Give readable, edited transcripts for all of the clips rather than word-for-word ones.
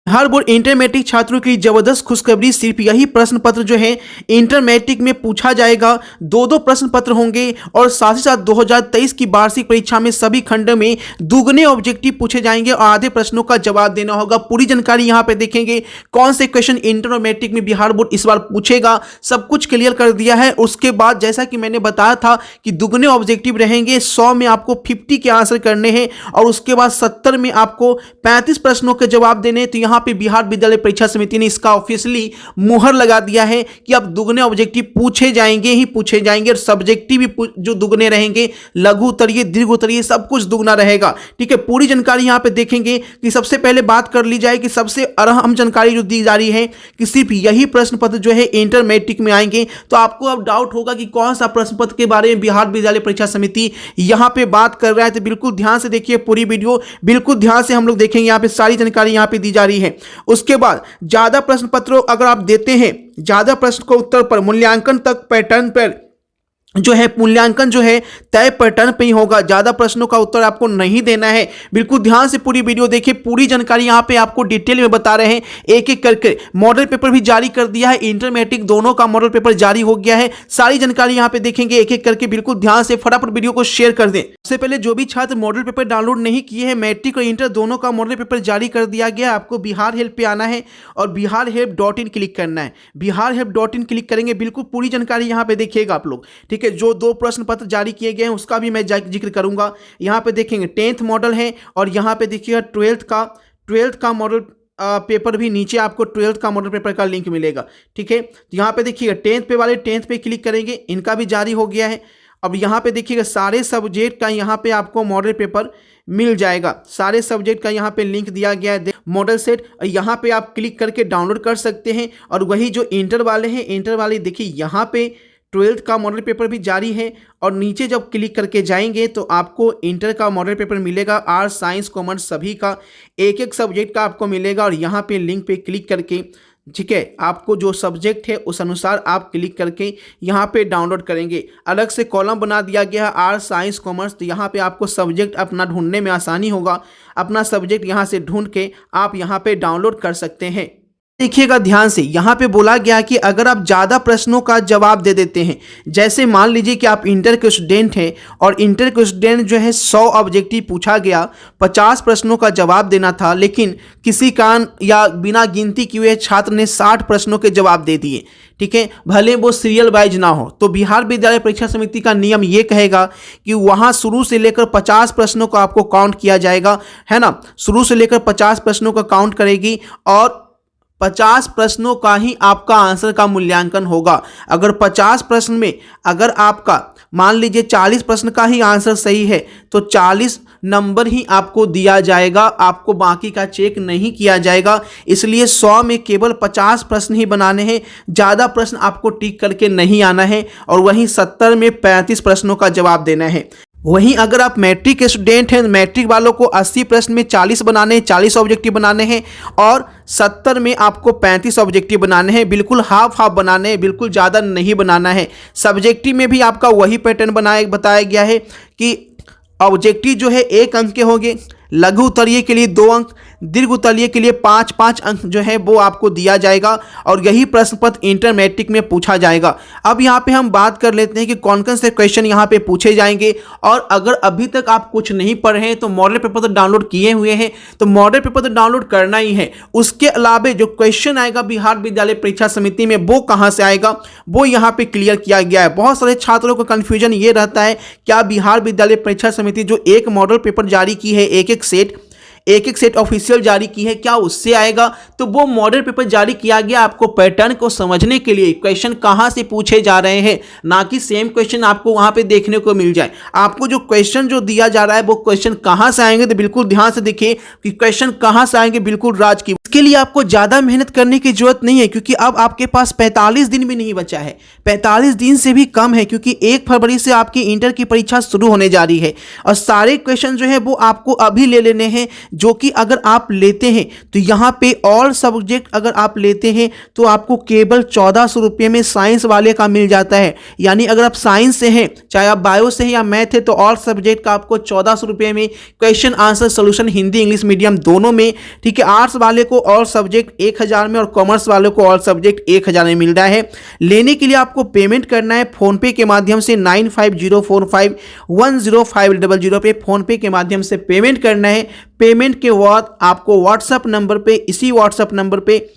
Bihar board inter matric छात्रों की जबरदस्त खुशखबरी, सिर्फ यही प्रश्न पत्र जो है इंटर मैट्रिक में पूछा जाएगा। दो प्रश्न पत्र होंगे और साथ ही साथ 2023 की वार्षिक परीक्षा में सभी खंड में दुगने ऑब्जेक्टिव पूछे जाएंगे और आधे प्रश्नों का जवाब देना होगा। पूरी जानकारी यहां पे देखेंगे, कौन से क्वेश्चन इंटर और मैट्रिक में बिहार बोर्ड इस बार पूछेगा, सब कुछ क्लियर कर दिया है। उसके बाद जैसा कि मैंने बताया था कि दुगने ऑब्जेक्टिव रहेंगे, 100 में आपको 50 के आंसर करने हैं और उसके बाद 70 में आपको 35 प्रश्नों के जवाब देने। तो यहाँ पे बिहार विद्यालय परीक्षा समिति ने इसका ऑफिशियली मुहर लगा दिया है कि अब दुगने ऑब्जेक्टिव पूछे जाएंगे ही पूछे जाएंगे और सब्जेक्टिव भी जो दुगने रहेंगे, लघु उत्तरीय दीर्घ उत्तरीय सब कुछ दुगना रहेगा। ठीक है, पूरी जानकारी यहाँ पे देखेंगे कि सबसे पहले बात कर ली जाए कि सबसे अहम जानकारी जो दी जा रही है कि सिर्फ यही प्रश्न पत्र जो है इंटर मैट्रिक में आएंगे। तो आपको अब डाउट होगा कि कौन सा प्रश्न पत्र के बारे में बिहार विद्यालय परीक्षा समिति यहाँ पे बात कर रहा है। तो बिल्कुल ध्यान से देखिए, पूरी वीडियो बिल्कुल ध्यान से हम लोग देखेंगे, यहाँ पे सारी जानकारी यहाँ पे दी जा रही है। उसके बाद ज्यादा प्रश्न पत्रों अगर आप देते हैं, ज्यादा प्रश्न को उत्तर पर मूल्यांकन तक पैटर्न पर जो है मूल्यांकन जो है तय पैटर्न पे ही होगा। ज्यादा प्रश्नों का उत्तर आपको नहीं देना है। बिल्कुल ध्यान से पूरी वीडियो देखिए, पूरी जानकारी यहाँ पे आपको डिटेल में बता रहे हैं एक एक करके। मॉडल पेपर भी जारी कर दिया है, इंटर मैट्रिक दोनों का मॉडल पेपर जारी हो गया है। सारी जानकारी यहाँ पे देखेंगे एक एक करके। बिल्कुल ध्यान से फटाफट वीडियो को शेयर कर दें। सबसे पहले जो भी छात्र मॉडल पेपर डाउनलोड नहीं किए हैं, मैट्रिक और इंटर दोनों का मॉडल पेपर जारी कर दिया गया। आपको बिहार हेल्प पे आना है और biharhelp.in क्लिक करना है। biharhelp.in क्लिक करेंगे, बिल्कुल पूरी जानकारी यहाँ पे देखिएगा आप लोग। ठीक है, जो 2 प्रश्न पत्र जारी किए गए हैं उसका भी मैं जिक्र करूंगा। यहाँ पे देखेंगे 10th मॉडल है और यहाँ पे देखिएगा 12th का मॉडल पेपर भी नीचे आपको 12th का मॉडल पेपर का लिंक मिलेगा। ठीक है, यहाँ पे देखिएगा 10th पे वाले 10th पे क्लिक करेंगे, इनका भी जारी हो गया है। अब यहाँ पे देखिएगा सारे सब्जेक्ट का यहाँ पे आपको मॉडल पेपर मिल जाएगा। सारे सब्जेक्ट का यहाँ पे लिंक दिया गया है मॉडल सेट, यहाँ पे आप क्लिक करके डाउनलोड कर सकते हैं। और वही जो इंटर वाले हैं, इंटर वाले देखिए यहाँ पे 12th का मॉडल पेपर भी जारी है और नीचे जब क्लिक करके जाएंगे तो आपको इंटर का मॉडल पेपर मिलेगा। आर्ट्स साइंस कॉमर्स सभी का एक एक सब्जेक्ट का आपको मिलेगा और यहाँ पे लिंक पे क्लिक करके, ठीक है, आपको जो सब्जेक्ट है उस अनुसार आप क्लिक करके यहाँ पे डाउनलोड करेंगे। अलग से कॉलम बना दिया गया है आर्ट्स साइंस कॉमर्स, तो यहाँ पे आपको सब्जेक्ट अपना ढूंढने में आसानी होगा। अपना सब्जेक्ट यहाँ से ढूंढ के आप यहाँ पे डाउनलोड कर सकते हैं। देखिएगा ध्यान से, यहाँ पे बोला गया कि अगर आप ज़्यादा प्रश्नों का जवाब दे देते हैं, जैसे मान लीजिए कि आप इंटर के स्टूडेंट हैं और इंटर के स्टूडेंट जो है 100 ऑब्जेक्टिव पूछा गया, 50 प्रश्नों का जवाब देना था, लेकिन किसी कारण या बिना गिनती किए हुए छात्र ने 60 प्रश्नों के जवाब दे दिए। ठीक है, भले वो सीरियल वाइज ना हो, तो बिहार विद्यालय परीक्षा समिति का नियम ये कहेगा कि वहाँ शुरू से लेकर 50 प्रश्नों का आपको काउंट किया जाएगा, है ना। शुरू से लेकर 50 प्रश्नों का काउंट करेगी और 50 प्रश्नों का ही आपका आंसर का मूल्यांकन होगा। अगर 50 प्रश्न में अगर आपका मान लीजिए 40 प्रश्न का ही आंसर सही है तो 40 नंबर ही आपको दिया जाएगा, आपको बाकी का चेक नहीं किया जाएगा। इसलिए 100 में केवल 50 प्रश्न ही बनाने हैं, ज़्यादा प्रश्न आपको टिक करके नहीं आना है और वहीं 70 में 35 प्रश्नों का जवाब देना है। वहीं अगर आप मैट्रिक के स्टूडेंट हैं, मैट्रिक वालों को 80 प्रश्न में 40 बनाने हैं, 40 ऑब्जेक्टिव बनाने हैं और 70 में आपको 35 ऑब्जेक्टिव बनाने हैं। बिल्कुल हाफ बनाने हैं, बिल्कुल ज़्यादा नहीं बनाना है। सब्जेक्टिव में भी आपका वही पैटर्न बताया गया है कि ऑब्जेक्टिव जो है 1 अंक के होंगे, लघु उत्तरीय के लिए 2 अंक, दीर्घ उत्तरीय के लिए 5-5 अंक जो है वो आपको दिया जाएगा और यही प्रश्न पत्र इंटर मैट्रिक में पूछा जाएगा। अब यहाँ पे हम बात कर लेते हैं कि कौन कौन से क्वेश्चन यहाँ पे पूछे जाएंगे। और अगर अभी तक आप कुछ नहीं पढ़े हैं तो मॉडल पेपर तो डाउनलोड किए हुए हैं, तो मॉडल पेपर तो डाउनलोड करना ही है। उसके अलावा जो क्वेश्चन आएगा बिहार विद्यालय परीक्षा समिति में वो कहाँ से आएगा वो यहाँ पे क्लियर किया गया है। बहुत सारे छात्रों को कन्फ्यूजन ये रहता है, क्या बिहार विद्यालय परीक्षा समिति जो एक मॉडल पेपर जारी की है, एक एक सेट ऑफिशियल जारी की है, क्या उससे आएगा? तो वो मॉडल पेपर जारी किया गया आपको पैटर्न को समझने के लिए, क्वेश्चन कहां से पूछे जा रहे हैं, ना कि सेम क्वेश्चन आपको वहां पे देखने को मिल जाए। आपको जो क्वेश्चन जो दिया जा रहा है वो क्वेश्चन कहां से आएंगे, तो बिल्कुल ध्यान से देखिए कि क्वेश्चन कहां से आएंगे, बिल्कुल राज की। इसके लिए आपको ज्यादा मेहनत करने की जरूरत नहीं है क्योंकि अब आपके पास 45 दिन भी नहीं बचा है, 45 दिन से भी कम है, क्योंकि 1 फरवरी से आपकी इंटर की परीक्षा शुरू होने जा रही है और सारे क्वेश्चन जो है वो आपको अभी ले लेने हैं। जो कि अगर आप लेते हैं तो यहाँ पे ऑल सब्जेक्ट अगर आप लेते हैं तो आपको केवल 1400 रुपये में साइंस वाले का मिल जाता है। यानी अगर आप साइंस से हैं, चाहे आप बायो से हैं या मैथ है, तो ऑल सब्जेक्ट का आपको 1400 रुपये में question answer solution Hindi English medium दोनों में, ठीक है। आर्ट्स वाले को ऑल सब्जेक्ट 1000 में और कॉमर्स वाले को ऑल सब्जेक्ट 1000 में मिल रहा है। लेने के लिए आपको पेमेंट करना है फोनपे के माध्यम से 9504510500 पे फोनपे के माध्यम से पेमेंट करना है। पेमेंट के बाद आपको व्हाट्सएप नंबर पे, इसी व्हाट्सएप नंबर पे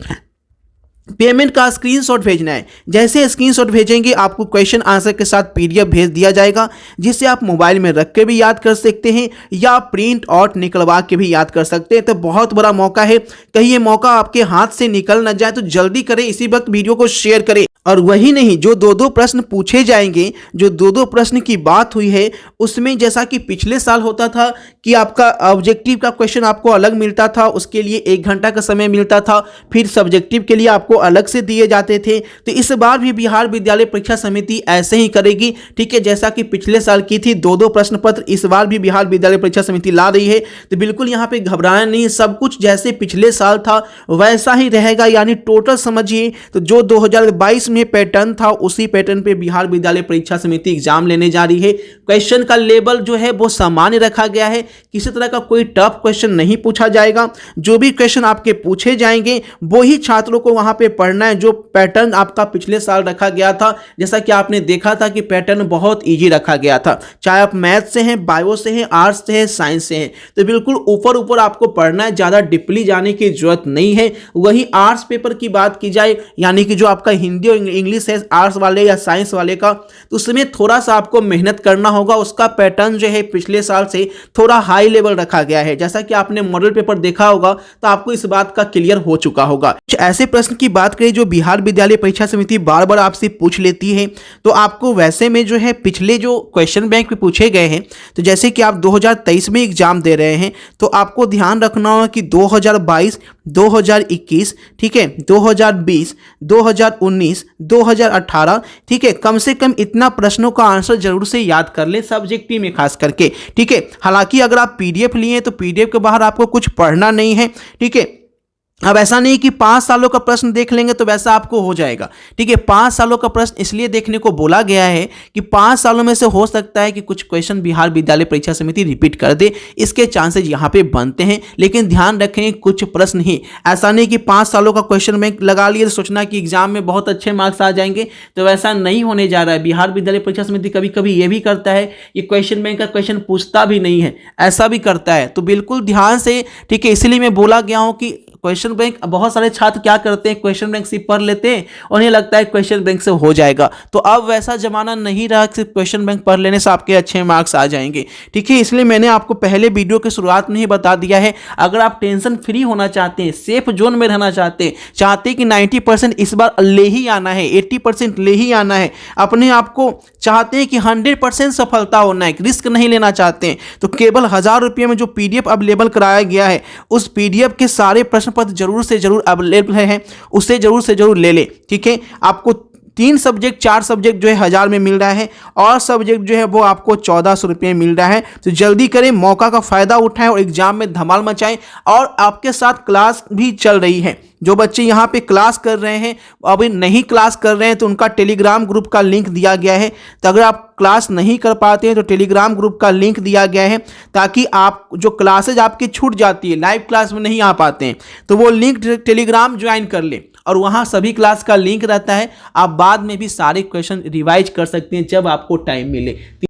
पेमेंट का स्क्रीनशॉट भेजना है। जैसे स्क्रीनशॉट भेजेंगे आपको क्वेश्चन आंसर के साथ पीडीएफ भेज दिया जाएगा, जिसे आप मोबाइल में रख के भी याद कर सकते हैं या प्रिंट आउट निकलवा के भी याद कर सकते हैं। तो बहुत बड़ा मौका है, कहीं ये मौका आपके हाथ से निकल न जाए, तो जल्दी करें, इसी वक्त वीडियो को शेयर करें। और वही नहीं, जो दो प्रश्न पूछे जाएंगे, जो दो प्रश्न की बात हुई है, उसमें जैसा कि पिछले साल होता था कि आपका ऑब्जेक्टिव का क्वेश्चन आपको अलग मिलता था, उसके लिए 1 घंटा का समय मिलता था, फिर सब्जेक्टिव के लिए आपको अलग से दिए जाते थे। तो इस बार भी बिहार विद्यालय परीक्षा समिति ऐसे ही करेगी, ठीक है। जैसा कि पिछले साल की थी 2 प्रश्न पत्र, इस बार भी बिहार विद्यालय परीक्षा समिति ला रही है। तो बिल्कुल यहाँ पे घबराना नहीं, सब कुछ जैसे पिछले साल था वैसा ही रहेगा। यानी टोटल समझिए तो जो 2022 में पैटर्न था, उसी पैटर्न पे बिहार विद्यालय परीक्षा समिति एग्जाम लेने जा रही है। क्वेश्चन का लेवल जो है वो सामान्य रखा गया है, किसी तरह का कोई टफ क्वेश्चन नहीं पूछा जाएगा। जो भी क्वेश्चन आपके पूछे जाएंगे वो ही छात्रों को वहां पे पढ़ना है, जो पैटर्न आपका पिछले साल रखा गया था। जैसा कि आपने देखा था कि पैटर्न बहुत ईजी रखा गया था, चाहे आप मैथ से हैं, बायो से हैं, आर्ट्स से हैं, साइंस से हैं, तो बिल्कुल ऊपर ऊपर आपको पढ़ना है, ज्यादा डीपली जाने की जरूरत नहीं है। वही आर्ट्स पेपर की बात की जाए, यानी कि जो आपका हिंदी और इंग्लिश है आर्ट्स वाले या साइंस वाले का, तो उसमें थोड़ा सा आपको मेहनत करना होगा। उसका पैटर्न जो है पिछले साल से थोड़ा हाई लेवल रखा गया है। जैसा कि आपने मॉडल पेपर देखा होगा तो आपको इस बात का क्लियर हो चुका होगा। कुछ ऐसे प्रश्न की बात करें जो बिहार विद्यालय परीक्षा समिति बार बार आपसे पूछ लेती है, तो आपको वैसे में जो है पिछले जो क्वेश्चन बैंक में पूछे गए हैं, तो जैसे कि आप 2023 में एग्जाम दे रहे हैं, तो आपको ध्यान रखना होगा कि 2022, 2021, ठीक है, 2020, 2019, 2018, ठीक है, कम से कम इतना प्रश्नों का आंसर जरूर से याद कर लें, सब्जेक्टिव में खास करके, ठीक है। हालांकि अगर आप पीडीएफ लिए तो पीडीएफ के बाहर आपको कुछ पढ़ना नहीं है, ठीक है। अब ऐसा नहीं कि 5 सालों का प्रश्न देख लेंगे तो वैसा आपको हो जाएगा, ठीक है। 5 सालों का प्रश्न इसलिए देखने को बोला गया है कि 5 सालों में से हो सकता है कि कुछ क्वेश्चन बिहार विद्यालय परीक्षा समिति रिपीट कर दे, इसके चांसेस यहाँ पे बनते हैं। लेकिन ध्यान रखें, कुछ प्रश्न ही, ऐसा नहीं कि 5 सालों का क्वेश्चन बैंक लगा लिए तो सोचना कि एग्जाम में बहुत अच्छे मार्क्स आ जाएंगे, तो वैसा नहीं होने जा रहा है। बिहार विद्यालय परीक्षा समिति कभी कभी ये भी करता है, ये क्वेश्चन बैंक का क्वेश्चन पूछता भी नहीं है, ऐसा भी करता है। तो बिल्कुल ध्यान से, ठीक है, इसलिए मैं बोला गया हूँ कि क्वेश्चन बैंक, बहुत सारे छात्र क्या करते हैं, क्वेश्चन बैंक सिर्फ पढ़ लेते हैं, उन्हें लगता है क्वेश्चन बैंक से हो जाएगा। तो अब वैसा जमाना नहीं रहा कि सिर्फ क्वेश्चन बैंक पढ़ लेने से आपके अच्छे मार्क्स आ जाएंगे, ठीक है। इसलिए मैंने आपको पहले वीडियो के शुरुआत में ही बता दिया है, अगर आप टेंशन फ्री होना चाहते हैं, सेफ जोन में रहना चाहते हैं कि 90% इस बार ले ही आना है, 80% ले ही आना है, अपने आप को चाहते हैं कि 100% सफलता होना है, रिस्क नहीं लेना चाहते हैं, तो केवल 1000 रुपये में जो पीडीएफ अवेलेबल कराया गया है, उस पीडीएफ के सारे प्रश्न पत्र जरूर से जरूर अवेलेबल है, उसे जरूर से जरूर ले ले, ठीक है। आपको 3 सब्जेक्ट 4 सब्जेक्ट जो है 1000 में मिल रहा है, और सब्जेक्ट जो है वो आपको 1400 रुपये मिल रहा है। तो जल्दी करें, मौका का फायदा उठाएं और एग्जाम में धमाल मचाएं। और आपके साथ क्लास भी चल रही है, जो बच्चे यहाँ पे क्लास कर रहे हैं, अभी नहीं क्लास कर रहे हैं, तो उनका टेलीग्राम ग्रुप का लिंक दिया गया है। तो अगर आप क्लास नहीं कर पाते हैं तो टेलीग्राम ग्रुप का लिंक दिया गया है, ताकि आप जो क्लासेज आपकी छूट जाती है, लाइव क्लास में नहीं आ पाते हैं, तो वो लिंक टेलीग्राम ज्वाइन कर ले, और वहाँ सभी क्लास का लिंक रहता है। आप बाद में भी सारे क्वेश्चन रिवाइज कर सकते हैं जब आपको टाइम मिले।